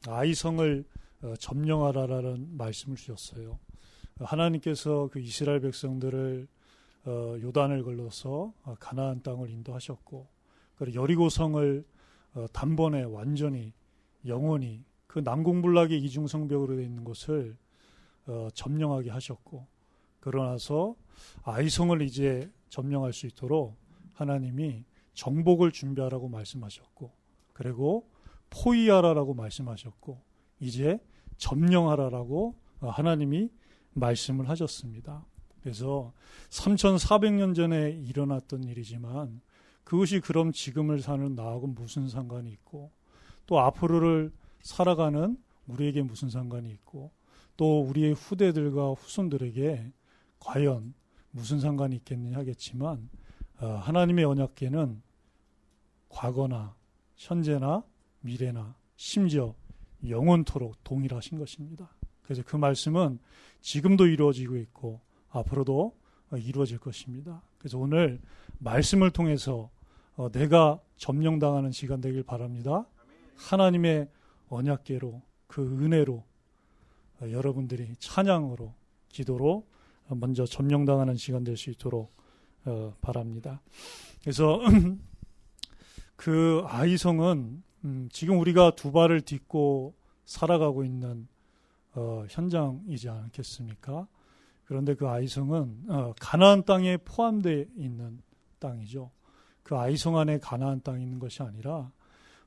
아이성을 점령하라라는 말씀을 주셨어요. 하나님께서 그 이스라엘 백성들을 요단을 걸러서 가나안 땅을 인도하셨고, 그리고 여리고성을 단번에 완전히 영원히 그 난공불락의 이중성벽으로 되어 있는 곳을 점령하게 하셨고, 그러나서 아이성을 이제 점령할 수 있도록 하나님이 정복을 준비하라고 말씀하셨고, 그리고 포위하라라고 말씀하셨고, 이제 점령하라라고 하나님이 말씀을 하셨습니다. 그래서 3400년 전에 일어났던 일이지만 그것이 그럼 지금을 사는 나하고 무슨 상관이 있고, 또 앞으로를 살아가는 우리에게 무슨 상관이 있고, 또 우리의 후대들과 후손들에게 과연 무슨 상관이 있겠느냐 하겠지만, 하나님의 언약궤는 과거나 현재나 미래나 심지어 영원토록 동일하신 것입니다. 그래서 그 말씀은 지금도 이루어지고 있고 앞으로도 이루어질 것입니다. 그래서 오늘 말씀을 통해서 내가 점령당하는 시간 되길 바랍니다. 하나님의 언약궤로, 그 은혜로 여러분들이 찬양으로, 기도로 먼저 점령당하는 시간 될 수 있도록 바랍니다. 그래서 그 아이성은 지금 우리가 두 발을 딛고 살아가고 있는 현장이지 않겠습니까? 그런데 그 아이성은 가나안 땅에 포함되어 있는 땅이죠. 그 아이성 안에 가나안 땅이 있는 것이 아니라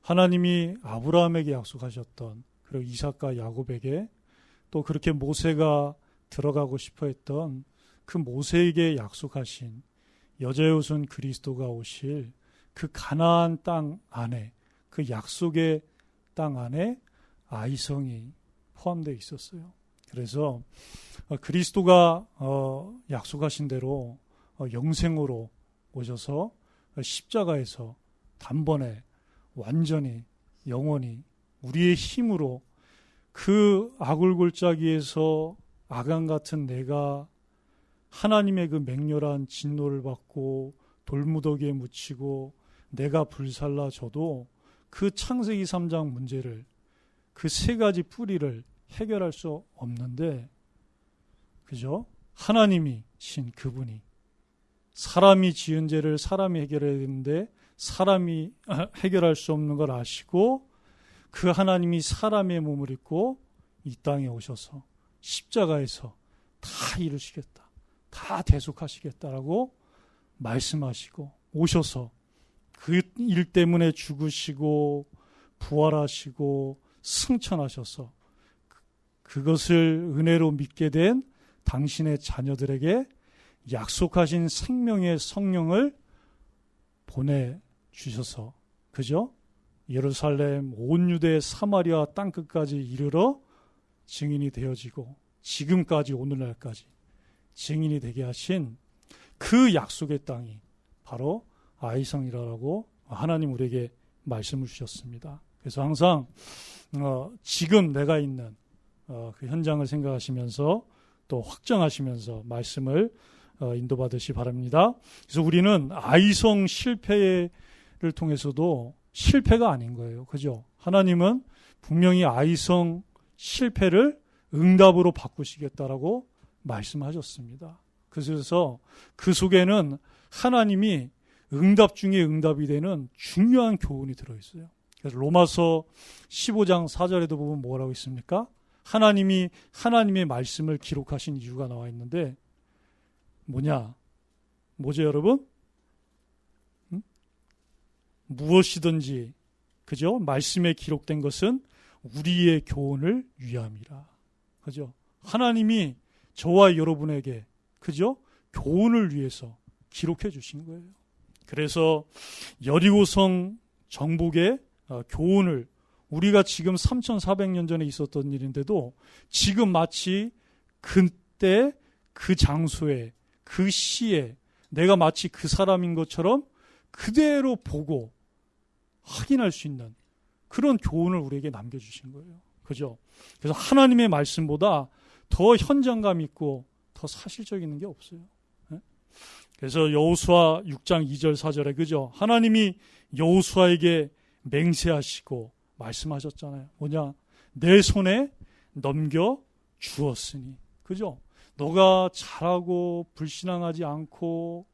하나님이 아브라함에게 약속하셨던, 그리고 이삭과 야곱에게, 또 그렇게 모세가 들어가고 싶어 했던 그 모세에게 약속하신 여자의 후손 그리스도가 오실 그 가나안 땅 안에, 그 약속의 땅 안에 아이성이 포함되어 있었어요. 그래서 그리스도가 약속하신 대로 영생으로 오셔서 십자가에서 단번에 완전히 영원히 우리의 힘으로 그 아굴골짜기에서 아간 같은 내가 하나님의 그 맹렬한 진노를 받고 돌무더기에 묻히고 내가 불살라져도 그 창세기 3장 문제를, 그 세 가지 뿌리를 해결할 수 없는데, 그죠? 하나님이 신 그분이 사람이 지은 죄를 사람이 해결해야 되는데 사람이 해결할 수 없는 걸 아시고 그 하나님이 사람의 몸을 입고 이 땅에 오셔서 십자가에서 다 이루시겠다, 다 대속하시겠다라고 말씀하시고 오셔서 그 일 때문에 죽으시고 부활하시고 승천하셔서 그것을 은혜로 믿게 된 당신의 자녀들에게 약속하신 생명의 성령을 보내주셔서, 그죠? 예루살렘, 온 유대, 사마리아 땅끝까지 이르러 증인이 되어지고 지금까지 오늘날까지 증인이 되게 하신 그 약속의 땅이 바로 아이성이라고 하나님 우리에게 말씀을 주셨습니다. 그래서 항상 지금 내가 있는 그 현장을 생각하시면서 또 확정하시면서 말씀을 인도받으시 바랍니다. 그래서 우리는 아이성 실패를 통해서도 실패가 아닌 거예요. 그죠? 하나님은 분명히 아이성 실패를 응답으로 바꾸시겠다라고 말씀하셨습니다. 그래서 그 속에는 하나님이 응답 중에 응답이 되는 중요한 교훈이 들어있어요. 그래서 로마서 15장 4절에도 보면 뭐라고 있습니까? 하나님이 하나님의 말씀을 기록하신 이유가 나와 있는데 뭐죠 여러분? 무엇이든지, 그죠? 말씀에 기록된 것은 우리의 교훈을 위함이라. 그죠? 하나님이 저와 여러분에게, 그죠? 교훈을 위해서 기록해 주신 거예요. 그래서 여리고성 정복의 교훈을, 우리가 지금 3400년 전에 있었던 일인데도 지금 마치 그때 그 장소에, 그 시에 내가 마치 그 사람인 것처럼 그대로 보고 확인할 수 있는 그런 교훈을 우리에게 남겨주신 거예요. 그죠? 그래서 하나님의 말씀보다 더 현장감 있고 더 사실적인 게 없어요. 그래서 여호수아 6장 2절 4절에, 그죠? 하나님이 여호수아에게 맹세하시고 말씀하셨잖아요. 내 손에 넘겨 주었으니. 그죠? 너가 잘하고 불신앙하지 않고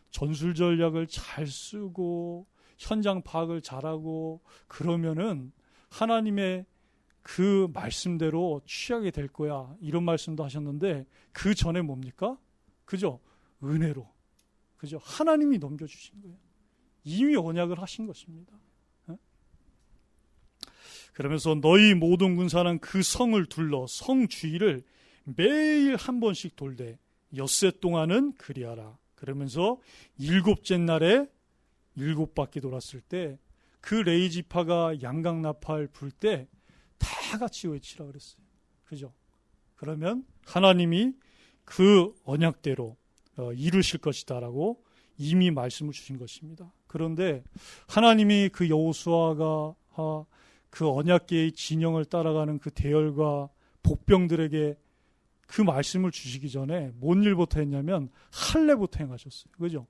전술 전략을 잘 쓰고 현장 파악을 잘하고 그러면은 하나님의 그 말씀대로 취하게 될 거야. 이런 말씀도 하셨는데 그 전에 뭡니까? 그죠? 은혜로. 그죠? 하나님이 넘겨주신 거예요. 이미 언약을 하신 것입니다. 그러면서 너희 모든 군사는 그 성을 둘러 성 주위를 매일 한 번씩 돌되 엿새 동안은 그리하라. 그러면서 일곱째 날에 7바퀴 돌았을 때 그 레이지파가 양강나팔 불 때 다 같이 외치라 그랬어요. 그죠? 그러면 하나님이 그 언약대로 이루실 것이다라고 이미 말씀을 주신 것입니다. 그런데 하나님이 그 여호수아가 그 언약궤의 진영을 따라가는 그 대열과 복병들에게 그 말씀을 주시기 전에 뭔 일부터 했냐면 할례부터 행하셨어요. 그죠?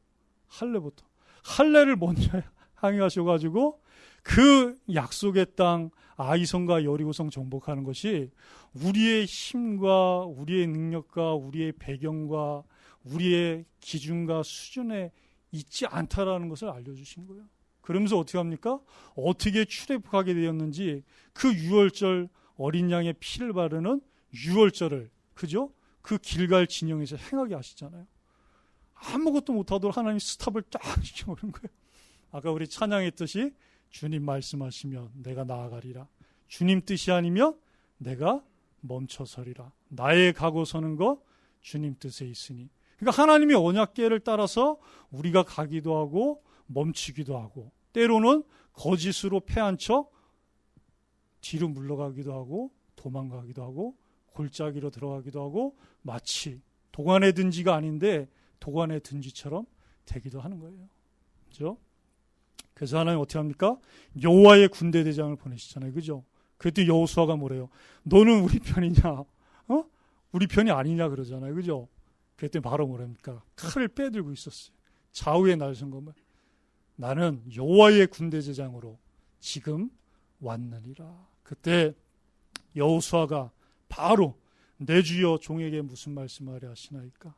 할례부터. 할례를 먼저 행하셔가지고 그 약속의 땅 아이성과 여리고성 정복하는 것이 우리의 힘과 우리의 능력과 우리의 배경과 우리의 기준과 수준에 있지 않다라는 것을 알려주신 거예요. 그러면서 어떻게 합니까? 어떻게 출애굽하게 되었는지 그 유월절 어린 양의 피를 바르는 유월절을 그죠? 그 길갈 진영에서 행하게 하시잖아요. 아무것도 못하도록 하나님 스탑을 쫙 시켜버린 거예요. 아까 우리 찬양했듯이 주님 말씀하시면 내가 나아가리라. 주님 뜻이 아니면 내가 멈춰서리라. 나의 가고 서는 거 주님 뜻에 있으니. 그러니까 하나님의 언약궤를 따라서 우리가 가기도 하고 멈추기도 하고 때로는 거짓으로 패한 척 뒤로 물러가기도 하고 도망가기도 하고 골짜기로 들어가기도 하고 마치 도관에 든지가 아닌데 도관에 든지처럼 되기도 하는 거예요. 그렇죠? 그래서 하나님 어떻게 합니까? 여호와의 군대 대장을 보내시잖아요. 그죠? 그때 여호수아가 뭐래요? 너는 우리 편이냐? 우리 편이 아니냐 그러잖아요. 그죠? 그때 바로 뭐랍니까? 칼을 빼들고 있었어요. 좌우에 날선 것만. 나는 여호와의 군대 대장으로 지금 왔느니라. 그때 여호수아가 바로 내 주여 종에게 무슨 말씀하려 하시나이까?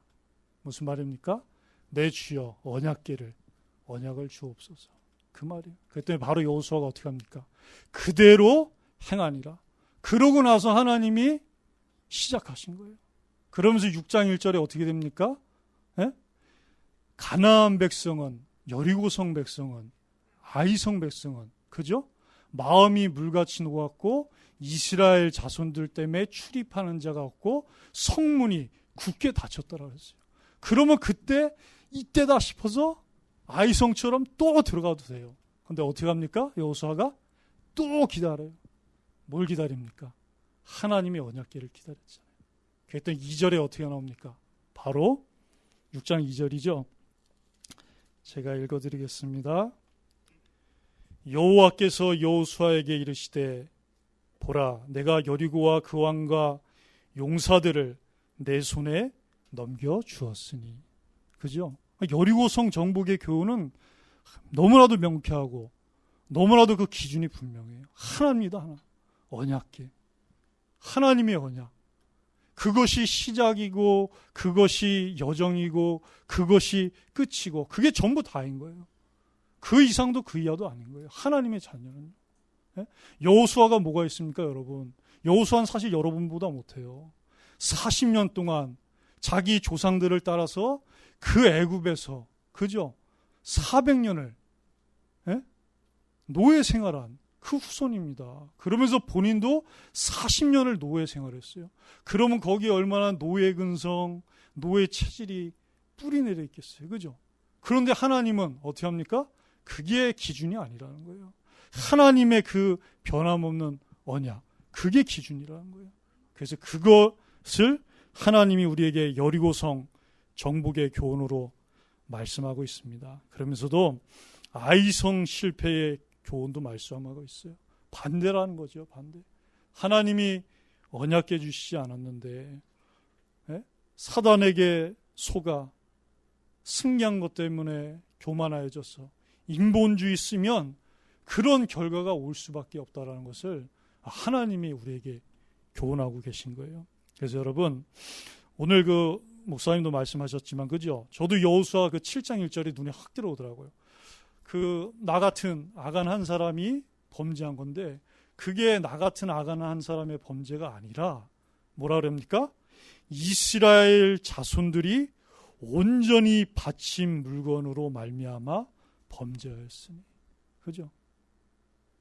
무슨 말입니까? 내 주여 언약을 주옵소서. 그 말이에요. 그때 바로 여호수아가 어떻게 합니까? 그대로 행하니라. 그러고 나서 하나님이 시작하신 거예요. 그러면서 6장 1절에 어떻게 됩니까? 가나안 백성은, 여리고성 백성은, 아이성 백성은, 그죠? 마음이 물같이 녹았고 이스라엘 자손들 때문에 출입하는 자가 없고 성문이 굳게 닫혔더라 그랬어요. 그러면 그때 이때다 싶어서 아이성처럼 또 들어가도 돼요. 근데 어떻게 합니까? 여호수아가 또 기다려요. 뭘 기다립니까? 하나님의 언약궤를 기다렸잖아요. 그랬더니 2절에 어떻게 나옵니까? 바로 6장 2절이죠. 제가 읽어드리겠습니다. 여호와께서 여호수아에게 이르시되 보라 내가 여리고와 그 왕과 용사들을 내 손에 넘겨 주었으니. 그죠? 여리고성 정복의 교훈은 너무나도 명쾌하고 너무나도 그 기준이 분명해요. 하나입니다. 하나. 언약궤. 하나님의 언약. 그것이 시작이고 그것이 여정이고 그것이 끝이고 그게 전부 다인 거예요. 그 이상도 그 이하도 아닌 거예요. 하나님의 자녀는. 여호수아가 뭐가 있습니까, 여러분? 여호수아는 사실 여러분보다 못해요. 40년 동안 자기 조상들을 따라서 그 애굽에서 그죠? 400년을 노예 생활한 그 후손입니다. 그러면서 본인도 40년을 노예 생활했어요. 그러면 거기에 얼마나 노예 근성, 노예 체질이 뿌리 내려 있겠어요. 그죠? 그런데 하나님은 어떻게 합니까? 그게 기준이 아니라는 거예요. 하나님의 그 변함없는 언약, 그게 기준이라는 거예요. 그래서 그것을 하나님이 우리에게 여리고성 정복의 교훈으로 말씀하고 있습니다. 그러면서도 아이성 실패의 교훈도 말씀하고 있어요. 반대라는 거죠. 반대. 하나님이 언약궤 주시지 않았는데 사단에게 속아 승리한 것 때문에 교만해져서 인본주의 쓰면 그런 결과가 올 수밖에 없다라는 것을 하나님이 우리에게 교훈하고 계신 거예요. 그래서 여러분, 오늘 그 목사님도 말씀하셨지만, 그죠? 저도 여호수아 그 7장 1절이 눈에 확 들어오더라고요. 그 나 같은 아간 한 사람이 범죄한 건데, 그게 나 같은 아간 한 사람의 범죄가 아니라 뭐라 그럽니까? 이스라엘 자손들이 온전히 바친 물건으로 말미암아 범죄였으니. 그죠?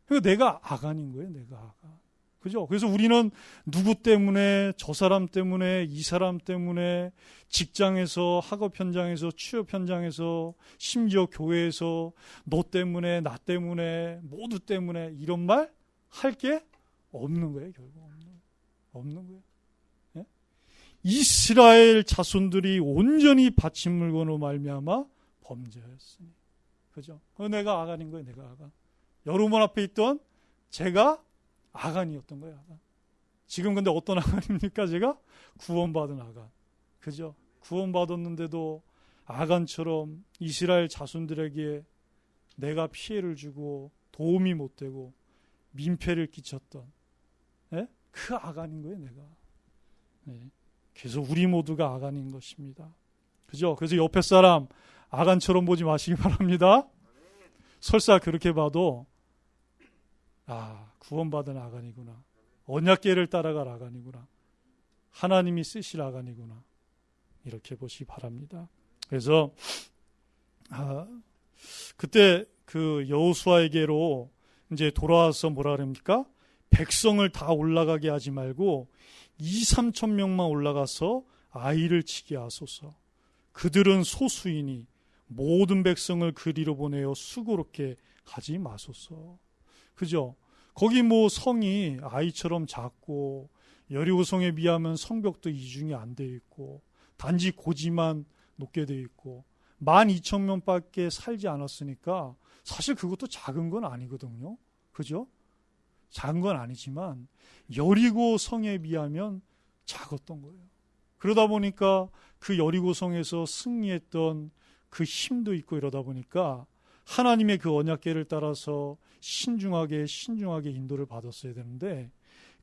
그러니까 내가 아간인 거예요. 내가 아간. 그죠? 그래서 우리는 누구 때문에, 저 사람 때문에, 이 사람 때문에, 직장에서, 학업 현장에서, 취업 현장에서, 심지어 교회에서 너 때문에, 나 때문에, 모두 때문에 이런 말 할 게 없는 거예요. 결국 없는 거예요. 예? 이스라엘 자손들이 온전히 바친 물건으로 말미암아 범죄였으니. 그죠? 내가 아간인 거예요. 내가 아간. 여러분 앞에 있던 제가 아간이었던 거예요. 아간. 지금 근데 어떤 아간입니까? 제가 구원받은 아간. 그죠? 구원받았는데도 아간처럼 이스라엘 자손들에게 내가 피해를 주고 도움이 못 되고 민폐를 끼쳤던, 예? 그 아간인 거예요. 내가. 네. 그래서 우리 모두가 아간인 것입니다. 그죠? 그래서 옆에 사람 아간처럼 보지 마시기 바랍니다. 설사 그렇게 봐도 구원받은 아간이구나. 언약궤를 따라갈 아간이구나. 하나님이 쓰실 아간이구나. 이렇게 보시기 바랍니다. 그래서 그때 그 여호수아에게로 이제 돌아와서 뭐라 그럽니까? 백성을 다 올라가게 하지 말고 2-3천 명만 올라가서 아이를 치게 하소서. 그들은 소수이니 모든 백성을 그리로 보내어 수고롭게 하지 마소서. 그죠? 거기 뭐 성이 아이처럼 작고 여리고성에 비하면 성벽도 이중이 안 돼 있고 단지 고지만 높게 돼 있고 12,000명밖에 살지 않았으니까 사실 그것도 작은 건 아니거든요. 그죠? 작은 건 아니지만 여리고 성에 비하면 작았던 거예요. 그러다 보니까 그 여리고 성에서 승리했던 그 힘도 있고 이러다 보니까 하나님의 그 언약궤를 따라서 신중하게 인도를 받았어야 되는데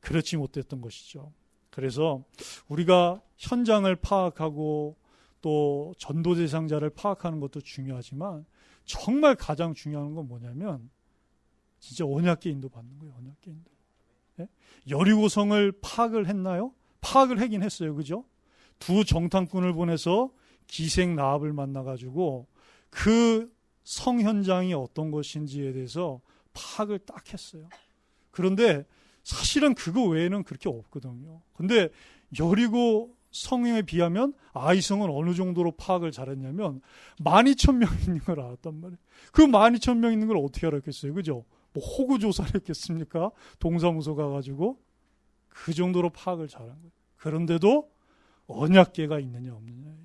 그렇지 못했던 것이죠. 그래서 우리가 현장을 파악하고 또 전도 대상자를 파악하는 것도 중요하지만 정말 가장 중요한 건 뭐냐면 진짜 언약궤 인도 받는 거예요. 언약궤 인도. 예? 여리고성을 파악을 했나요? 파악을 하긴 했어요. 그죠? 두 정탐꾼을 보내서 기생 라합을 만나가지고 그 성 현장이 어떤 것인지에 대해서 파악을 딱 했어요. 그런데 사실은 그거 외에는 그렇게 없거든요. 근데 여리고 성에 비하면 아이성은 어느 정도로 파악을 잘했냐면 12,000명 있는 걸 알았단 말이에요. 그 12,000명 있는 걸 어떻게 알았겠어요? 그죠? 뭐 호구 조사를 했겠습니까? 동사무소 가가지고 그 정도로 파악을 잘한 거예요. 그런데도 언약궤가 있느냐 없느냐예요.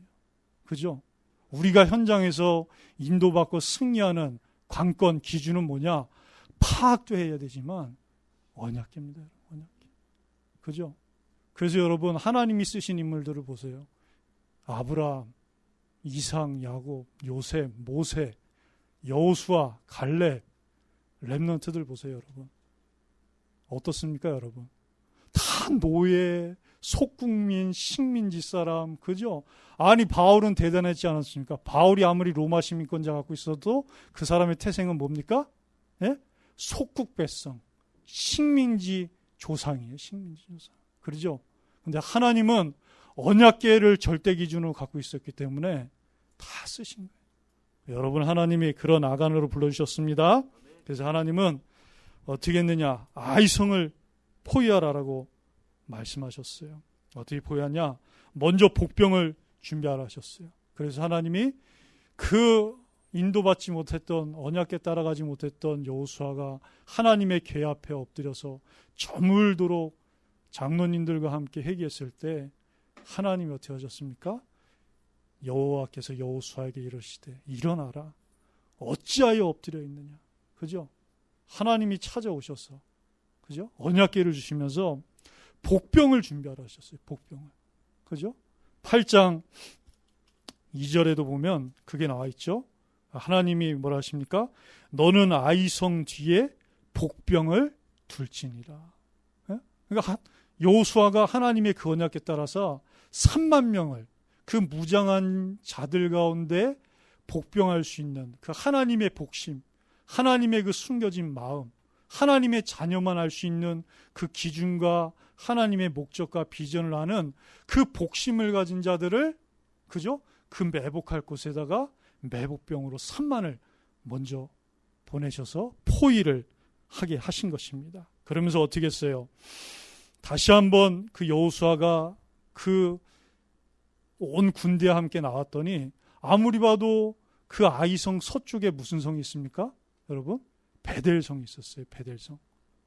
그죠? 우리가 현장에서 인도받고 승리하는 관건 기준은 뭐냐? 파악도 해야 되지만 언약궤입니다. 언약궤. 그죠? 그래서 여러분 하나님이 쓰신 인물들을 보세요. 아브라함, 이삭, 야곱, 요셉, 모세, 여호수아, 갈렙, 렘넌트들 보세요. 여러분. 어떻습니까? 여러분. 다 노예, 속국민, 식민지 사람, 그죠? 아니 바울은 대단했지 않았습니까? 바울이 아무리 로마 시민권자 갖고 있어도 그 사람의 태생은 뭡니까? 예? 속국 백성, 식민지 조상이에요. 식민지 조상. 그러죠? 근데 하나님은 언약궤를 절대 기준으로 갖고 있었기 때문에 다 쓰신 거예요. 여러분 하나님이 그런 아간으로 불러주셨습니다. 그래서 하나님은 어떻게 했느냐? 아이성을 포위하라라고 말씀하셨어요. 어떻게 포위하냐? 먼저 복병을 준비하라 하셨어요. 그래서 하나님이 그 인도받지 못했던 언약궤 따라가지 못했던 여호수아가 하나님의 궤 앞에 엎드려서 저물도록 장로님들과 함께 회개했을 때 하나님이 어떻게 하셨습니까? 여호와께서 여호수아에게 이르시되 일어나라. 어찌하여 엎드려 있느냐. 그죠? 하나님이 찾아오셔서 그죠? 언약궤를 주시면서 복병을 준비하라 하셨어요. 복병을. 그죠? 8장 2절에도 보면 그게 나와 있죠. 하나님이 뭐라 하십니까? 너는 아이성 뒤에 복병을 둘지니라. 그러니까 여호수아가 하나님의 그 언약에 따라서 3만 명을 그 무장한 자들 가운데 복병할 수 있는 그 하나님의 복심, 하나님의 그 숨겨진 마음, 하나님의 자녀만 알 수 있는 그 기준과 하나님의 목적과 비전을 아는 그 복심을 가진 자들을, 그죠? 그 매복할 곳에다가 매복병으로 3만을 먼저 보내셔서 포위를 하게 하신 것입니다. 그러면서 어떻게 했어요? 다시 한번 그 여호수아가 그 온 군대와 함께 나왔더니 아무리 봐도 그 아이성 서쪽에 무슨 성이 있습니까? 여러분? 베델성이 있었어요. 베델성.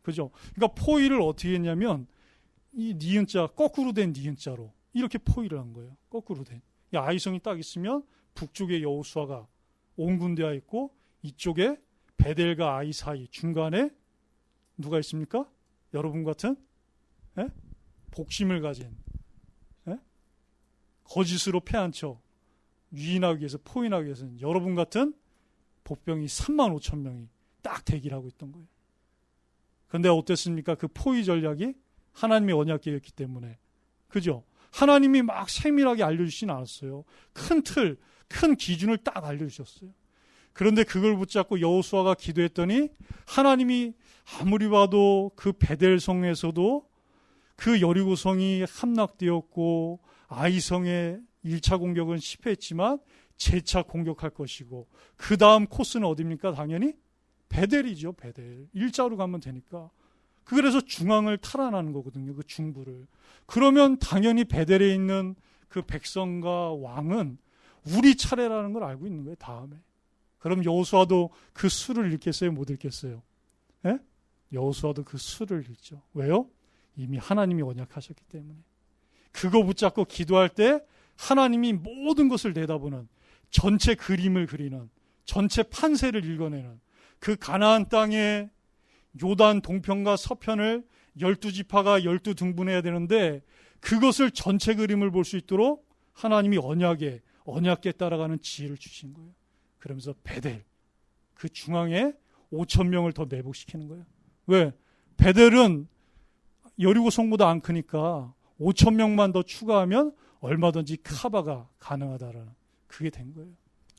그죠? 그러니까 포위를 어떻게 했냐면 이 니은자, 거꾸로 된 니은자로 이렇게 포위를 한 거예요. 거꾸로 된. 이 아이성이 딱 있으면 북쪽에 여호수아가 온 군대와 있고 이쪽에 베델과 아이 사이 중간에 누가 있습니까? 여러분 같은 복심을 가진 거짓으로 패한 척 유인하기 위해서 포인하기 위해서는 여러분 같은 복병이 3만 5천 명이 딱 대기를 하고 있던 거예요. 그런데 어땠습니까? 그 포위 전략이 하나님의 언약계였기 때문에. 그죠? 하나님이 막 세밀하게 알려주진 않았어요. 큰 틀, 큰 기준을 딱 알려주셨어요. 그런데 그걸 붙잡고 여호수아가 기도했더니 하나님이 아무리 봐도 그 베델성에서도 그 여리고성이 함락되었고 아이성의 1차 공격은 실패했지만 재차 공격할 것이고 그 다음 코스는 어디입니까? 당연히 베델이죠. 베델. 일자로 가면 되니까. 그래서 중앙을 탈환하는 거거든요. 그 중부를. 그러면 당연히 베델에 있는 그 백성과 왕은 우리 차례라는 걸 알고 있는 거예요. 다음에. 그럼 여호수아도 그 수를 읽겠어요? 못 읽겠어요? 예? 여호수아도 그 수를 읽죠. 왜요? 이미 하나님이 언약하셨기 때문에. 그거 붙잡고 기도할 때 하나님이 모든 것을 내다보는 전체 그림을 그리는 전체 판세를 읽어내는 그 가나안 땅의 요단 동편과 서편을 12지파가 12등분해야 되는데 그것을 전체 그림을 볼 수 있도록 하나님이 언약에 따라가는 지혜를 주신 거예요. 그러면서 베델 그 중앙에 5천 명을 더 매복시키는 거예요. 왜? 베델은 여리고성보다 안 크니까 5천 명만 더 추가하면 얼마든지 카바가 가능하다라는 그게 된 거예요.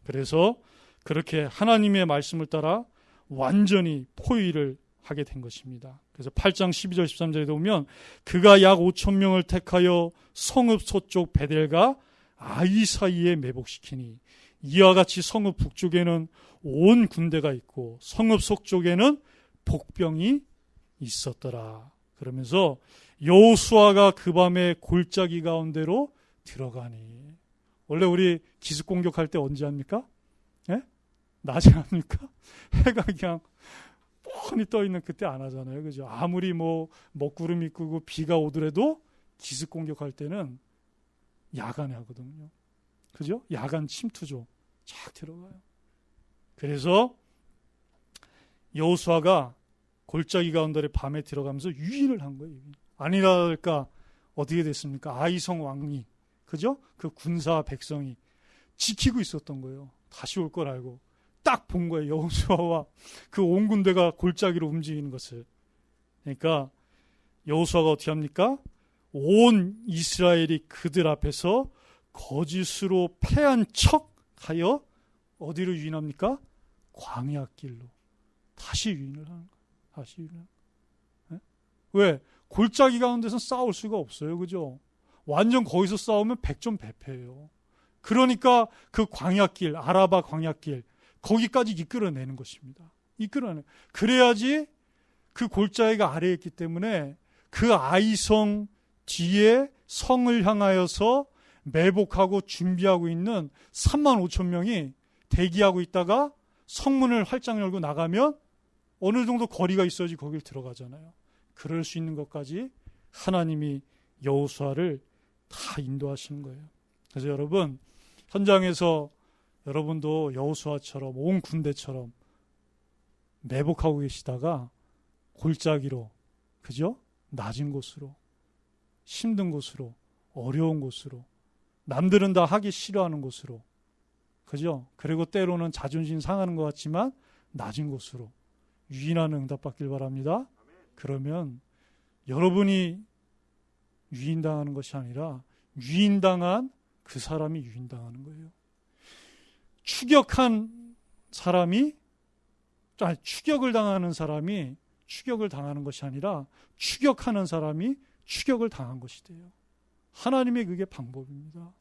그래서 그렇게 하나님의 말씀을 따라 완전히 포위를 하게 된 것입니다. 그래서 8장 12절 13절에 보면 그가 약 5천 명을 택하여 성읍 서쪽 베델과 아이 사이에 매복시키니 이와 같이 성읍 북쪽에는 온 군대가 있고 성읍 서쪽에는 복병이 있었더라. 그러면서 여호수아가 그 밤에 골짜기 가운데로 들어가니. 원래 우리 기습 공격할 때 언제 합니까? 예? 낮에 합니까? 해가 그냥 뻔히 떠 있는 그때 안 하잖아요. 그죠? 아무리 뭐 먹구름이 끄고 비가 오더라도 기습 공격할 때는 야간에 하거든요. 그죠? 야간 침투조 쫙 들어가요. 그래서 여호수아가 골짜기 가운데 밤에 들어가면서 유인을 한 거예요. 아니라 할까 어떻게 됐습니까? 아이성 왕이 그죠? 그 군사 백성이 지키고 있었던 거예요. 다시 올 걸 알고 딱 본 거예요. 여호수아와 그 온 군대가 골짜기로 움직이는 것을. 그러니까 여호수아가 어떻게 합니까? 온 이스라엘이 그들 앞에서 거짓으로 패한 척하여 어디로 유인합니까? 광야길로 다시 유인을 하는 거예요. 다시 유인을. 네? 왜? 골짜기 가운데서 싸울 수가 없어요. 그죠? 완전 거기서 싸우면 백전백패예요. 그러니까 그 광야길, 아라바 광야길 거기까지 이끌어내는 것입니다. 이끌어내. 그래야지 그 골짜기가 아래에 있기 때문에 그 아이성 뒤에 성을 향하여서 매복하고 준비하고 있는 3만 5천 명이 대기하고 있다가 성문을 활짝 열고 나가면 어느 정도 거리가 있어야지 거길 들어가잖아요. 그럴 수 있는 것까지 하나님이 여호수아를 다 인도하시는 거예요. 그래서 여러분 현장에서 여러분도 여호수아처럼 온 군대처럼 매복하고 계시다가 골짜기로 그죠? 낮은 곳으로 힘든 곳으로 어려운 곳으로 남들은 다 하기 싫어하는 곳으로 그죠? 그리고 때로는 자존심 상하는 것 같지만 낮은 곳으로 유인하는 응답받길 바랍니다. 그러면 여러분이 유인당하는 것이 아니라 유인당한 그 사람이 유인당하는 거예요. 추격한 사람이, 추격을 당하는 사람이 추격을 당하는 것이 아니라 추격하는 사람이 추격을 당한 것이 돼요. 하나님의 그게 방법입니다.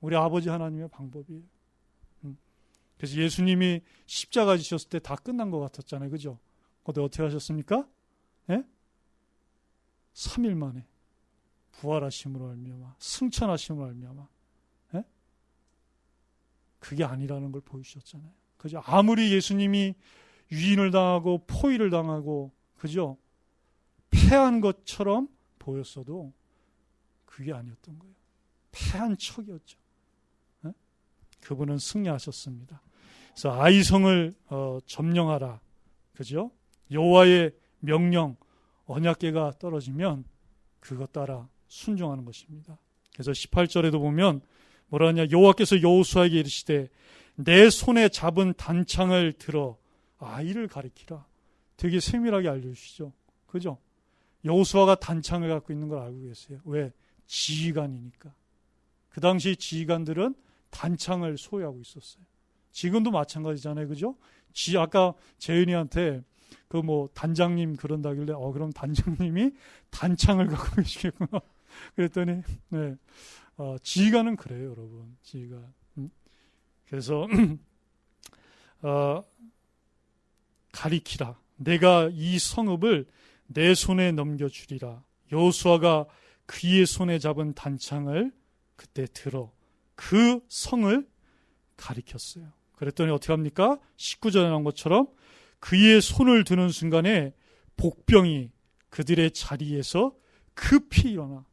우리 아버지 하나님의 방법이에요. 그래서 예수님이 십자가 지셨을 때 다 끝난 것 같았잖아요. 그죠? 그때 어떻게 하셨습니까? 예? 3일 만에 부활하심으로 알미암아, 승천하심으로 알미암아, 예? 그게 아니라는 걸 보여주셨잖아요. 그죠? 아무리 예수님이 유인을 당하고 포위를 당하고, 그죠? 패한 것처럼 보였어도 그게 아니었던 거예요. 패한 척이었죠. 예? 그분은 승리하셨습니다. 그래서 아이성을 점령하라. 그죠? 여호와의 명령, 언약궤가 떨어지면 그것 따라 순종하는 것입니다. 그래서 18절에도 보면 뭐라 하냐, 여호와께서 여호수아에게 이르시되 내 손에 잡은 단창을 들어 아이를 가리키라. 되게 세밀하게 알려주시죠. 그죠? 여호수아가 단창을 갖고 있는 걸 알고 계세요. 왜? 지휘관이니까. 그 당시 지휘관들은 단창을 소유하고 있었어요. 지금도 마찬가지잖아요. 그죠? 아까 재윤이한테 단장님 그런다길래 그럼 단장님이 단창을 갖고 계시겠구나. 그랬더니 네. 지휘관은 그래요, 여러분. 지휘관. 그래서 가리키라. 내가 이 성읍을 내 손에 넘겨주리라. 여호수아가 그의 손에 잡은 단창을 그때 들어 그 성을 가리켰어요. 그랬더니 어떻게 합니까? 19절에 나온 것처럼 그의 손을 드는 순간에 복병이 그들의 자리에서 급히 일어나.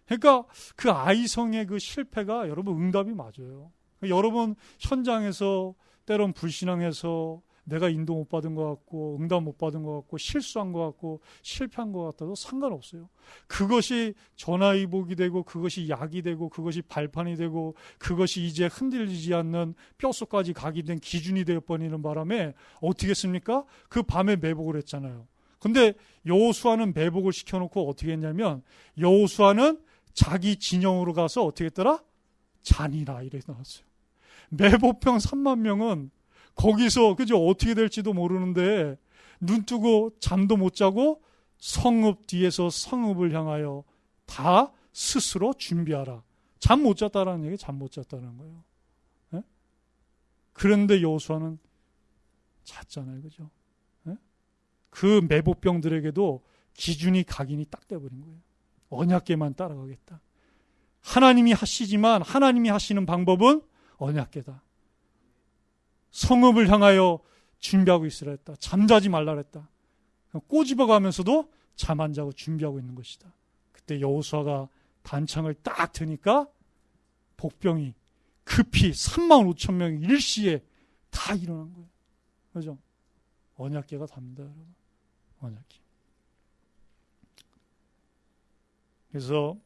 그러니까 그 아이성의 그 실패가 여러분 응답이 맞아요. 여러분 현장에서 때론 불신앙해서 내가 인도 못 받은 것 같고 응답 못 받은 것 같고 실수한 것 같고 실패한 것 같아도 상관없어요. 그것이 전화위복이 되고 그것이 약이 되고 그것이 발판이 되고 그것이 이제 흔들리지 않는 뼛속까지 가게 된 기준이 되어버리는 바람에 어떻게 했습니까? 그 밤에 매복을 했잖아요. 근데 여호수아는 매복을 시켜놓고 어떻게 했냐면 여호수아는 자기 진영으로 가서 어떻게 했더라? 잔이라 이래 나왔어요. 매복병 3만 명은 거기서 그죠? 어떻게 될지도 모르는데 눈 뜨고 잠도 못 자고 성읍 뒤에서 성읍을 향하여 다 스스로 준비하라. 잠 못 잤다라는 얘기, 잠 못 잤다는 거예요. 예? 그런데 여호수아는 잤잖아요, 그죠? 예? 그 매복병들에게도 기준이 각인이 딱 돼버린 거예요. 언약궤만 따라가겠다. 하나님이 하시지만 하나님이 하시는 방법은 언약궤다. 성읍을 향하여 준비하고 있으라 했다. 잠자지 말라 했다. 꼬집어가면서도 잠 안 자고 준비하고 있는 것이다. 그때 여호수아가 단창을 딱 드니까 복병이 급히 35,000명이 일시에 다 일어난 거예요. 그죠? 언약궤가 답니다, 여러분. 언약궤. 그래서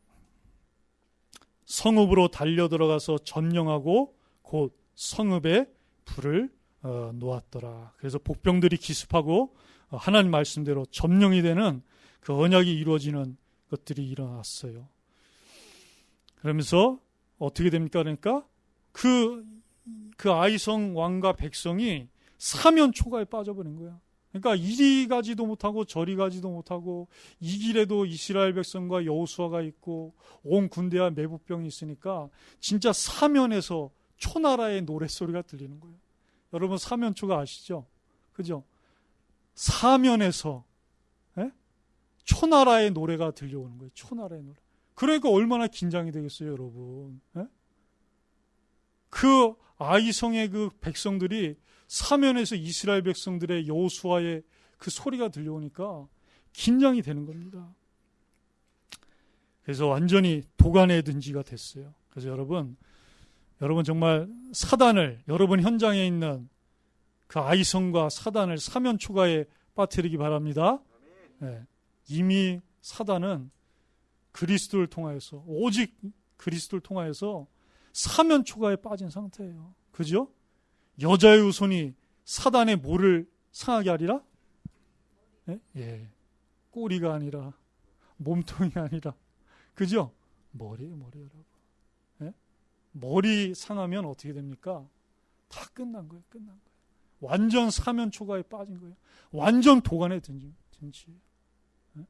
성읍으로 달려 들어가서 점령하고 곧 성읍에 불을 놓았더라. 그래서 복병들이 기습하고 하나님 말씀대로 점령이 되는 그 언약이 이루어지는 것들이 일어났어요. 그러면서 어떻게 됩니까? 그러니까 그 아이성 왕과 백성이 사면 초가에 빠져버린 거야. 그러니까 이리 가지도 못하고 저리 가지도 못하고 이 길에도 이스라엘 백성과 여호수아가 있고 온 군대와 매복병이 있으니까 진짜 사면에서 초나라의 노랫소리가 들리는 거예요. 여러분 사면초가 아시죠? 그죠? 사면에서 초나라의 노래가 들려오는 거예요. 초나라의 노래. 그러니까 얼마나 긴장이 되겠어요, 여러분. 그 아이성의 그 백성들이 사면에서 이스라엘 백성들의 여호수아의 그 소리가 들려오니까 긴장이 되는 겁니다. 그래서 완전히 도간의 든지가 됐어요. 그래서 여러분 정말 사단을, 여러분 현장에 있는 그 아이성과 사단을 사면 초가에 빠뜨리기 바랍니다. 네. 이미 사단은 그리스도를 통하여서, 오직 그리스도를 통하여서 사면 초가에 빠진 상태예요. 그죠? 여자의 후손이 사단의 뭐를 상하게 하리라? 예? 예. 꼬리가 아니라 몸통이 아니라, 그죠? 머리예요, 머리 여러분. 예? 머리 상하면 어떻게 됩니까? 다 끝난 거예요, 끝난 거예요. 완전 사면 초가에 빠진 거예요. 완전 도간에 든지. 예?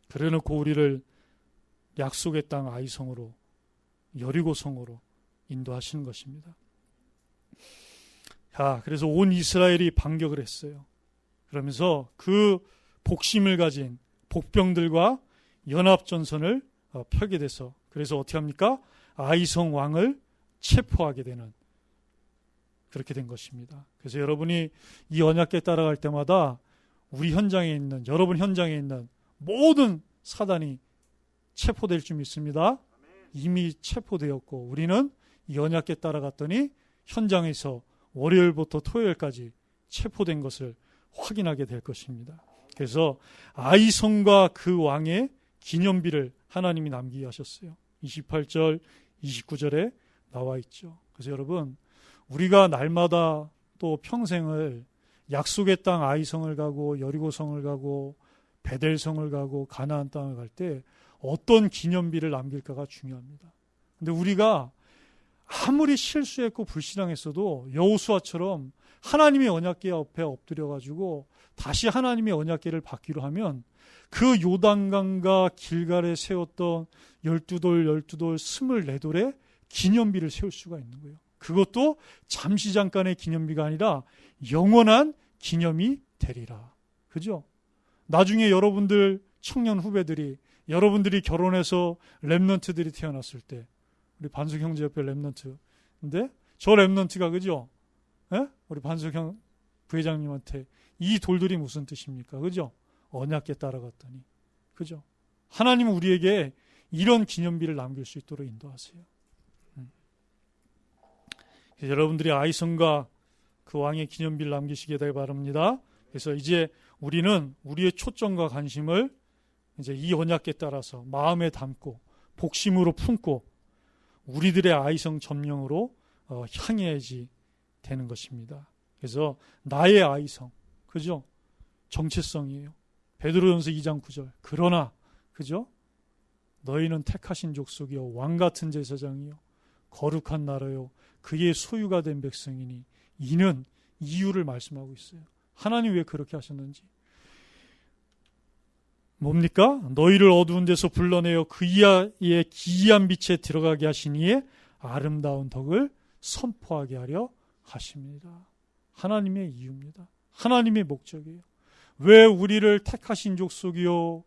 그래놓고 우리를 약속의 땅 아이성으로, 여리고성으로 인도하시는 것입니다. 자, 그래서 온 이스라엘이 반격을 했어요. 그러면서 그 복심을 가진 복병들과 연합전선을 펴게 돼서, 그래서 어떻게 합니까? 아이성 왕을 체포하게 되는, 그렇게 된 것입니다. 그래서 여러분이 이 언약궤 따라갈 때마다 우리 현장에 있는, 여러분 현장에 있는 모든 사단이 체포될 줄 믿습니다. 이미 체포되었고, 우리는 이 언약궤 따라갔더니 현장에서 월요일부터 토요일까지 체포된 것을 확인하게 될 것입니다. 그래서 아이성과 그 왕의 기념비를 하나님이 남기게 하셨어요. 28절, 29절에 나와 있죠. 그래서 여러분, 우리가 날마다 또 평생을 약속의 땅 아이성을 가고 여리고성을 가고 베델성을 가고 가나안 땅을 갈 때 어떤 기념비를 남길까가 중요합니다. 근데 우리가 아무리 실수했고 불신앙했어도 여호수아처럼 하나님의 언약궤 앞에 엎드려가지고 다시 하나님의 언약궤를 받기로 하면 그 요단강과 길갈에 세웠던 12돌 24돌의 기념비를 세울 수가 있는 거예요. 그것도 잠시 잠깐의 기념비가 아니라 영원한 기념이 되리라. 그죠? 나중에 여러분들 청년 후배들이, 여러분들이 결혼해서 랩넌트들이 태어났을 때, 우리 반숙 형제 옆에 랩넌트. 근데 저 랩넌트가, 그죠? 예? 우리 반숙 형 부회장님한테 이 돌들이 무슨 뜻입니까? 그죠? 언약궤 따라갔더니. 그죠? 하나님은 우리에게 이런 기념비를 남길 수 있도록 인도하세요. 여러분들이 아이성과 그 왕의 기념비를 남기시게 되길 바랍니다. 그래서 이제 우리는 우리의 초점과 관심을 이제 이 언약궤 따라서 마음에 담고 복심으로 품고 우리들의 아이성 점령으로 향해야지 되는 것입니다. 그래서 나의 아이성, 그죠? 정체성이에요. 베드로전서 2장 9절. 그러나, 그죠? 너희는 택하신 족속이요 왕 같은 제사장이요 거룩한 나라요 그의 소유가 된 백성이니, 이는 이유를 말씀하고 있어요. 하나님 왜 그렇게 하셨는지. 뭡니까? 너희를 어두운 데서 불러내어 그 이하의 기이한 빛에 들어가게 하시니에 아름다운 덕을 선포하게 하려 하십니다. 하나님의 이유입니다. 하나님의 목적이에요. 왜 우리를 택하신 족속이요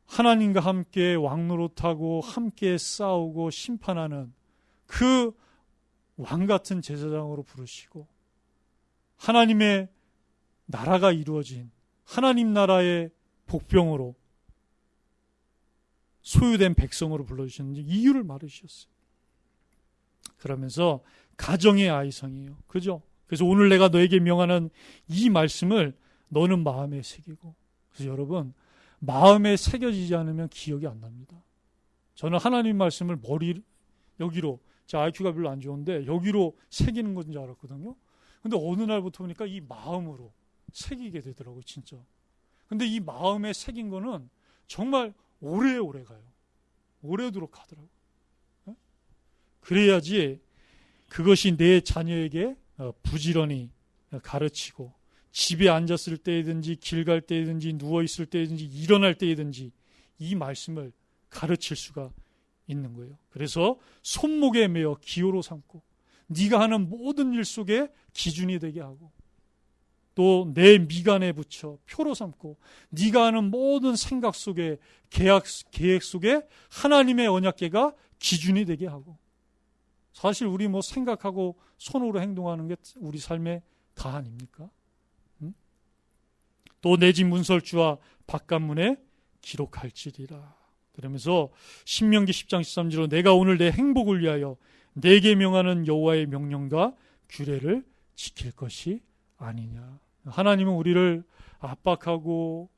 하나님과 함께 왕노릇하고 함께 싸우고 심판하는 그 왕같은 제사장으로 부르시고 하나님의 나라가 이루어진 하나님 나라의 복병으로 소유된 백성으로 불러주셨는지 이유를 말해주셨어요. 그러면서 가정의 아이성이에요. 그죠? 그래서 오늘 내가 너에게 명하는 이 말씀을 너는 마음에 새기고. 그래서 여러분, 마음에 새겨지지 않으면 기억이 안 납니다. 저는 하나님 말씀을 여기로, 제 IQ가 별로 안 좋은데 여기로 새기는 건 줄 알았거든요. 근데 어느 날부터 보니까 이 마음으로 새기게 되더라고요, 진짜. 근데 이 마음에 새긴 거는 정말 오래오래 가요. 오래도록 가더라고요. 그래야지 그것이 내 자녀에게 부지런히 가르치고 집에 앉았을 때이든지 길 갈 때이든지 누워있을 때이든지 일어날 때이든지 이 말씀을 가르칠 수가 있는 거예요. 그래서 손목에 매어 기호로 삼고 네가 하는 모든 일 속에 기준이 되게 하고 또 내 미간에 붙여 표로 삼고 네가 하는 모든 생각 속에 계획 속에 하나님의 언약궤가 기준이 되게 하고 사실 우리 생각하고 손으로 행동하는 게 우리 삶의 다 아닙니까? 또 내 집 문설주와 바깥문에 기록할지리라. 그러면서 신명기 10장 13절로 내가 오늘 내 행복을 위하여 내게 명하는 여호와의 명령과 규례를 지킬 것이 아니냐. 하나님은 우리를 압박하고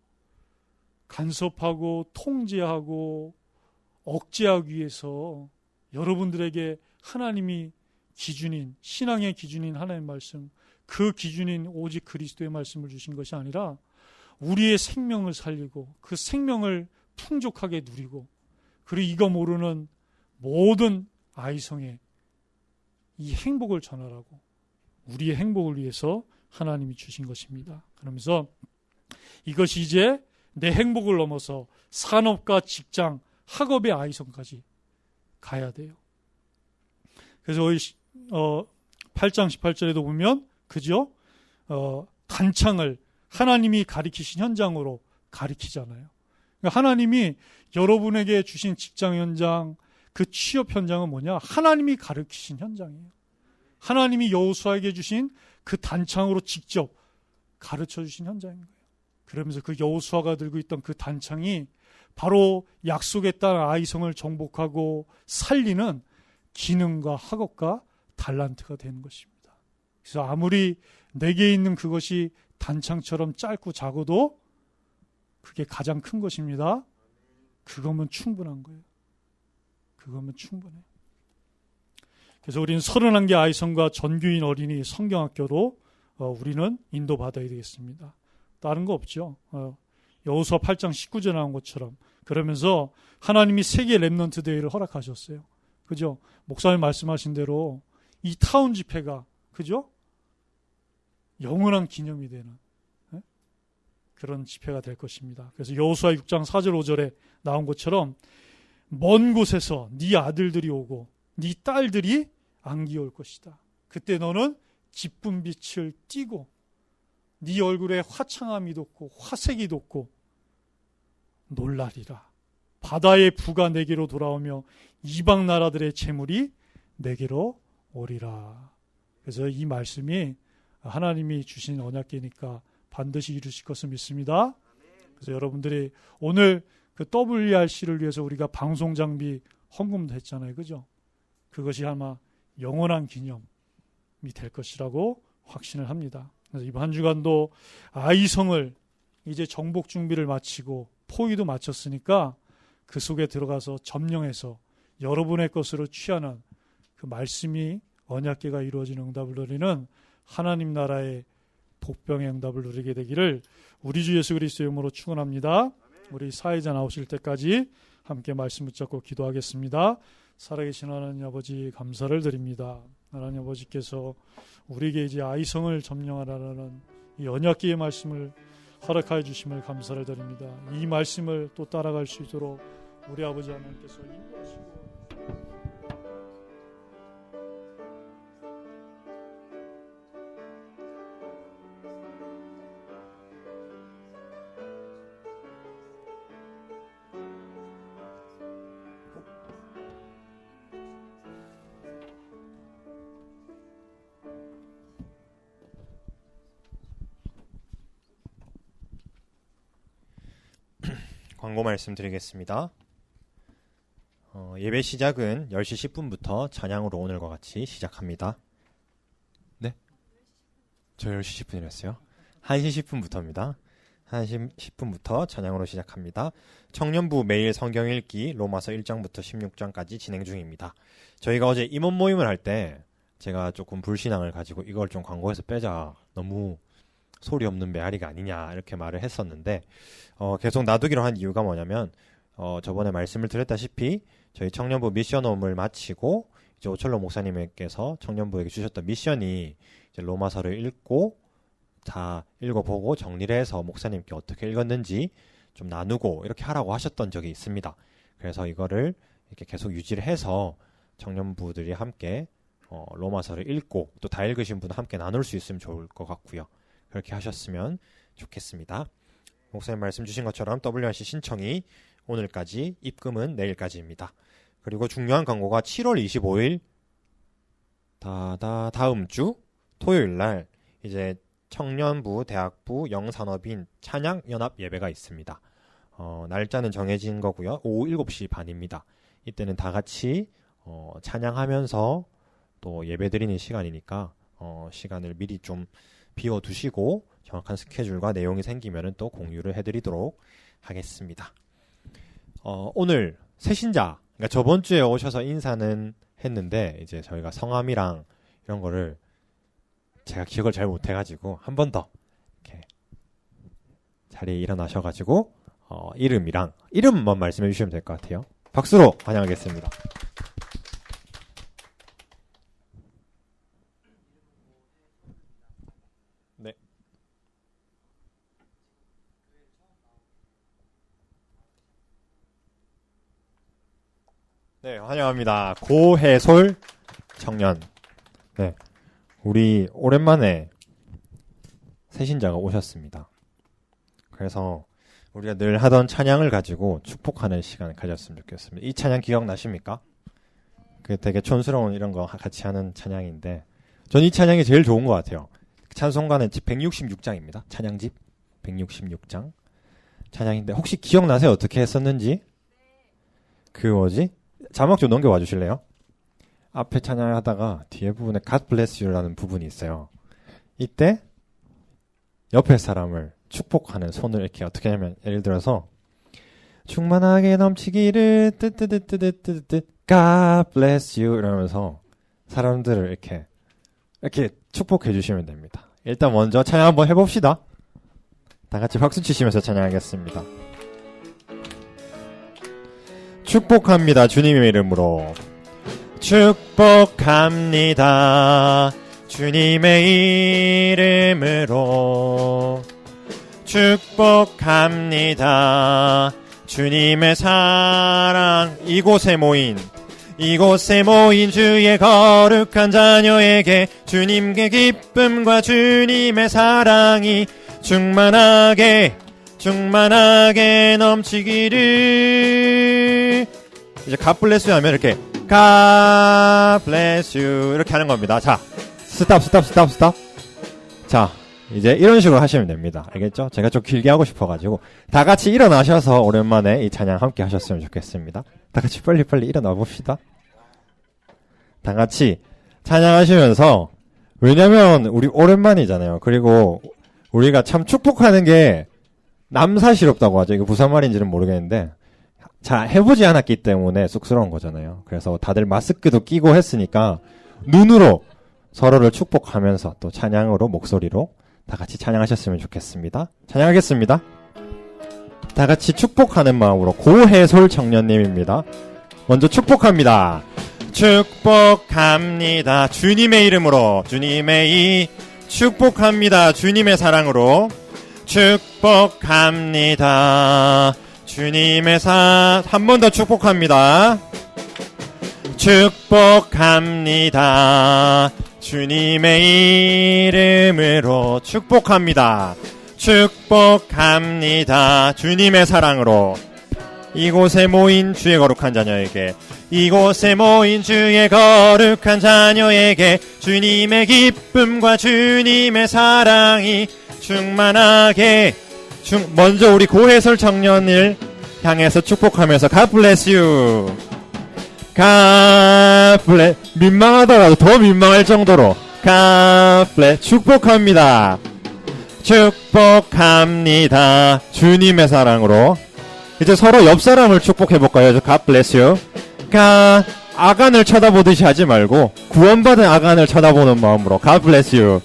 간섭하고 통제하고 억제하기 위해서 여러분들에게 하나님이 기준인, 신앙의 기준인 하나님의 말씀, 그 기준인 오직 그리스도의 말씀을 주신 것이 아니라 우리의 생명을 살리고 그 생명을 풍족하게 누리고 그리고 이거 모르는 모든 아이성에 이 행복을 전하라고 우리의 행복을 위해서 하나님이 주신 것입니다. 그러면서 이것이 이제 내 행복을 넘어서 산업과 직장, 학업의 아이성까지 가야 돼요. 그래서 8장 18절에도 보면 그죠? 단창을 하나님이 가리키신 현장으로 가리키잖아요. 그러니까 하나님이 여러분에게 주신 직장 현장, 그 취업 현장은 뭐냐? 하나님이 가리키신 현장이에요. 하나님이 여호수아에게 주신 그 단창으로 직접 가르쳐 주신 현장인 거예요. 그러면서 그 여호수아가 들고 있던 그 단창이 바로 약속의 땅 아이성을 정복하고 살리는 기능과 학업과 달란트가 되는 것입니다. 그래서 아무리 내게 있는 그것이 단창처럼 짧고 작아도 그게 가장 큰 것입니다. 그거면 충분한 거예요. 그거면 충분해요. 그래서 우리는 31개 아이성과 전교인 어린이 성경학교로 우리는 인도받아야 되겠습니다. 다른 거 없죠. 여호수아 8장 19절 나온 것처럼 그러면서 하나님이 세계 렘넌트 데이를 허락하셨어요. 그죠? 목사님 말씀하신 대로 이 타운 집회가 그죠? 영원한 기념이 되는 그런 집회가 될 것입니다. 그래서 여호수아 6장 4절 5절에 나온 것처럼 먼 곳에서 네 아들들이 오고 네 딸들이 안기올 것이다. 그때 너는 기쁜 빛을 띠고 네 얼굴에 화창함이 돋고 화색이 돋고 놀라리라. 바다의 부가 내게로 돌아오며 이방 나라들의 재물이 내게로 오리라. 그래서 이 말씀이 하나님이 주신 언약궤니까 반드시 이루실 것을 믿습니다. 그래서 여러분들이 오늘 그 WRC를 위해서 우리가 방송 장비 헌금도 했잖아요. 그죠? 그것이 아마 영원한 기념이 될 것이라고 확신을 합니다. 그래서 이번 한 주간도 아이성을 이제 정복 준비를 마치고 포위도 마쳤으니까 그 속에 들어가서 점령해서 여러분의 것으로 취하는 그 말씀이 언약궤가 이루어지는 응답을 누리는 하나님 나라의 복병의 응답을 누리게 되기를 우리 주 예수 그리스도의 이름으로 축원합니다. 우리 사회자 나오실 때까지 함께 말씀 붙잡고 기도하겠습니다. 살아계신 하나님 아버지 감사를 드립니다. 하나님 아버지께서 우리에게 이제 아이성을 점령하라는 이 언약궤의 말씀을 허락하여 주심을 감사를 드립니다. 이 말씀을 또 따라갈 수 있도록 우리 아버지 하나님께서 인도하시고 광고 말씀드리겠습니다. 예배 시작은 10시 10분부터 찬양으로 오늘과 같이 시작합니다. 네? 저 10시 10분이랬어요. 1시 10분부터입니다. 1시 10분부터 찬양으로 시작합니다. 청년부 매일 성경 읽기 로마서 1장부터 16장까지 진행 중입니다. 저희가 어제 임원 모임을 할 때 제가 조금 불신앙을 가지고 이걸 좀 광고해서 빼자. 너무 소리 없는 메아리가 아니냐 이렇게 말을 했었는데 계속 놔두기로 한 이유가 뭐냐면 저번에 말씀을 드렸다시피 저희 청년부 미션홈을 마치고 이제 오철로 목사님께서 청년부에게 주셨던 미션이 이제 로마서를 읽고 다 읽어보고 정리를 해서 목사님께 어떻게 읽었는지 좀 나누고 이렇게 하라고 하셨던 적이 있습니다. 그래서 이거를 이렇게 계속 유지를 해서 청년부들이 함께 로마서를 읽고 또 다 읽으신 분은 함께 나눌 수 있으면 좋을 것 같고요. 그렇게 하셨으면 좋겠습니다. 목사님 말씀 주신 것처럼 WRC 신청이 오늘까지, 입금은 내일까지입니다. 그리고 중요한 광고가 7월 25일 다음 주 토요일 날 이제 청년부, 대학부, 영산업인 찬양 연합 예배가 있습니다. 날짜는 정해진 거고요. 오후 7시 반입니다. 이때는 다 같이 찬양하면서 또 예배 드리는 시간이니까 시간을 미리 좀 비워두시고 정확한 스케줄과 내용이 생기면 또 공유를 해드리도록 하겠습니다. 오늘 새신자, 그러니까 저번 주에 오셔서 인사는 했는데 이제 저희가 성함이랑 이런 거를 제가 기억을 잘 못해가지고 한 번 더 이렇게 자리에 일어나셔가지고 이름만 말씀해 주시면 될 것 같아요. 박수로 환영하겠습니다. 네. 네, 환영합니다. 고해솔 청년. 네, 우리 오랜만에 새신자가 오셨습니다. 그래서 우리가 늘 하던 찬양을 가지고 축복하는 시간을 가졌으면 좋겠습니다. 이 찬양 기억나십니까? 그 되게 촌스러운 이런 거 같이 하는 찬양인데 전 이 찬양이 제일 좋은 것 같아요. 찬송가는 집 166장입니다. 찬양집 166장 찬양인데 혹시 기억나세요? 어떻게 했었는지? 그 뭐지? 자막 좀 넘겨와 주실래요? 앞에 찬양을 하다가 뒤에 부분에 God bless you라는 부분이 있어요. 이때 옆에 사람을 축복하는 손을 이렇게 어떻게 하냐면 예를 들어서 충만하게 넘치기를 뜨뜨뜨뜨뜨뜨 God bless you 이러면서 사람들을 이렇게 축복해 주시면 됩니다. 일단 먼저 찬양 한번 해봅시다. 다 같이 박수 치시면서 찬양하겠습니다. 축복합니다. 주님의 이름으로 축복합니다. 주님의 이름으로 축복합니다. 주님의 사랑 이곳에 모인 주의 거룩한 자녀에게 주님께 기쁨과 주님의 사랑이 충만하게 넘치기를. 이제 God bless you 하면 이렇게 God bless you 이렇게 하는 겁니다. 자, 스탑. 자, 이제 이런 식으로 하시면 됩니다. 알겠죠? 제가 좀 길게 하고 싶어가지고 다 같이 일어나셔서 오랜만에 이 찬양 함께 하셨으면 좋겠습니다. 다 같이 빨리 일어나 봅시다. 다 같이 찬양하시면서, 왜냐면 우리 오랜만이잖아요. 그리고 우리가 참 축복하는 게 남사시럽다고 하죠. 이거 무슨 말인지는 모르겠는데 자, 해보지 않았기 때문에 쑥스러운 거잖아요. 그래서 다들 마스크도 끼고 했으니까 눈으로 서로를 축복하면서 또 찬양으로 목소리로 다 같이 찬양하셨으면 좋겠습니다. 찬양하겠습니다. 다 같이 축복하는 마음으로 고해솔 청년님입니다. 먼저 축복합니다. 축복합니다. 주님의 이름으로 축복합니다. 주님의 사랑으로 축복합니다. 주님의 한 번 더 축복합니다. 축복합니다. 주님의 이름으로 축복합니다. 축복합니다. 주님의 사랑으로 이곳에 모인 주의 거룩한 자녀에게 주님의 기쁨과 주님의 사랑이 충만하게 먼저 우리 고해솔 청년을 향해서 축복하면서 God bless you. God bless. 민망하더라도 더 민망할 정도로 God bless. 축복합니다. 축복합니다. 주님의 사랑으로. 이제 서로 옆 사람을 축복해볼까요? God bless you. 아간을 쳐다보듯이 하지 말고 구원받은 아간을 쳐다보는 마음으로 God bless you.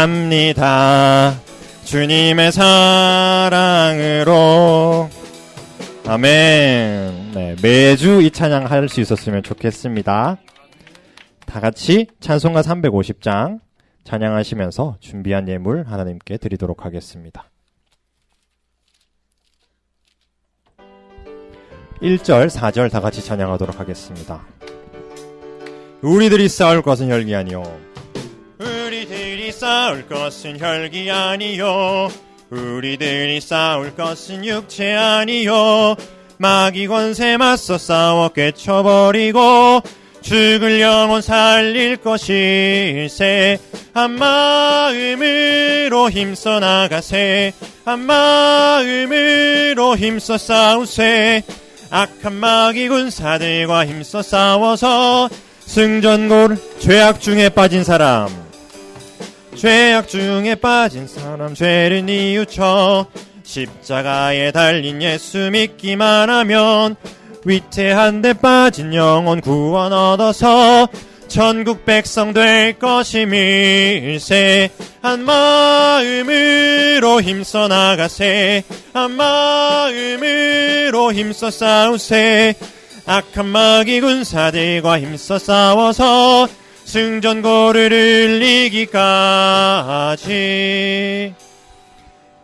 축복합니다. 주님의 사랑으로. 아멘. 네, 매주 이 찬양 할 수 있었으면 좋겠습니다. 다 같이 찬송가 350장 찬양하시면서 준비한 예물 하나님께 드리도록 하겠습니다. 1절, 4절 다 같이 찬양하도록 하겠습니다. 우리들이 싸울 것은 혈기 아니요. 우리들이 싸울 것은 혈기 아니요. 우리들이 싸울 것은 육체 아니요. 마귀 권세 맞서 싸워 깨쳐버리고 죽을 영혼 살릴 것일세. 한 마음으로 힘써 나가세. 한 마음으로 힘써 싸우세. 악한 마귀 군사들과 힘써 싸워서 승전고를. 죄악 중에 빠진 사람 죄를 뉘우쳐 십자가에 달린 예수 믿기만 하면 위태한 데 빠진 영혼 구원 얻어서 전국 백성 될 것임일세. 한 마음으로 힘써 나가세. 한 마음으로 힘써 싸우세. 악한 마귀 군사들과 힘써 싸워서 승전고를 이기기까지.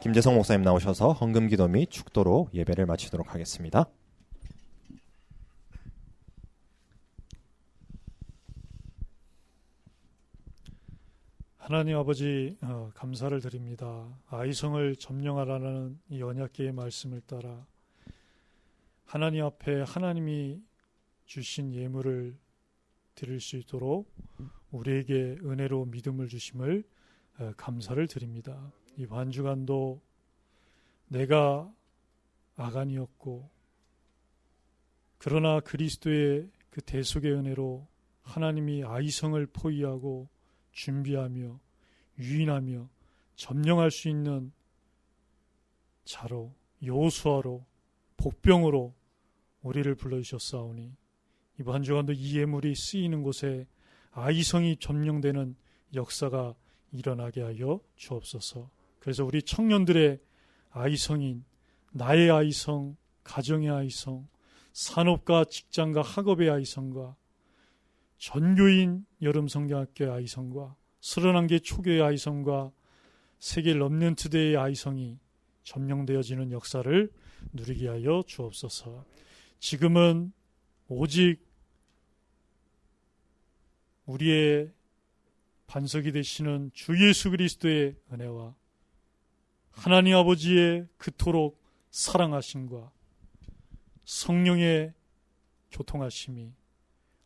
김재성 목사님 나오셔서 헌금기도 및 축도로 예배를 마치도록 하겠습니다. 하나님 아버지, 감사를 드립니다. 아이성을 점령하라는 이 언약궤의 말씀을 따라 하나님 앞에 하나님이 주신 예물을 드릴 수 있도록 우리에게 은혜로 믿음을 주심을 감사를 드립니다. 이번 한 주간도 내가 아간이었고, 그러나 그리스도의 그 대속의 은혜로 하나님이 아이성을 포위하고 준비하며 유인하며 점령할 수 있는 자로, 여호수아로, 복병으로 우리를 불러주셨사오니 이번 한 주간도 이 예물이 쓰이는 곳에 아이성이 점령되는 역사가 일어나게 하여 주옵소서. 그래서 우리 청년들의 아이성인 나의 아이성, 가정의 아이성, 산업과 직장과 학업의 아이성과 전교인 여름성경학교의 아이성과 31개 초교의 아이성과 세계 럼넌트대의 아이성이 점령되어지는 역사를 누리게 하여 주옵소서. 지금은 오직 우리의 반석이 되시는 주 예수 그리스도의 은혜와 하나님 아버지의 그토록 사랑하심과 성령의 교통하심이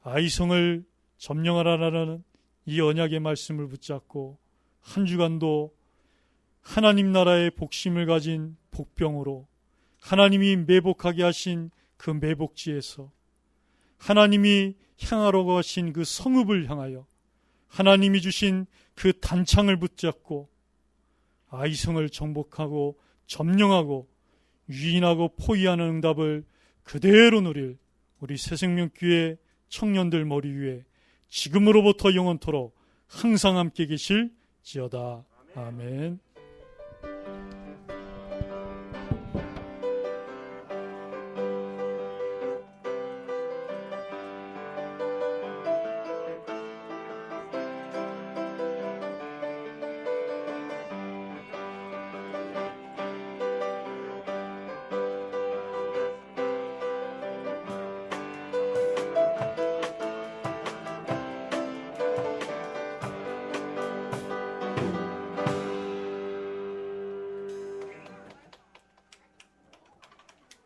아이성을 점령하라는 이 언약의 말씀을 붙잡고 한 주간도 하나님 나라의 복심을 가진 복병으로 하나님이 매복하게 하신 그 매복지에서 하나님이 향하라고 하신 그 성읍을 향하여 하나님이 주신 그 단창을 붙잡고 아이성을 정복하고 점령하고 유인하고 포위하는 응답을 그대로 누릴 우리 새생명교회 청년들 머리 위에 지금으로부터 영원토록 항상 함께 계실지어다. 아멘.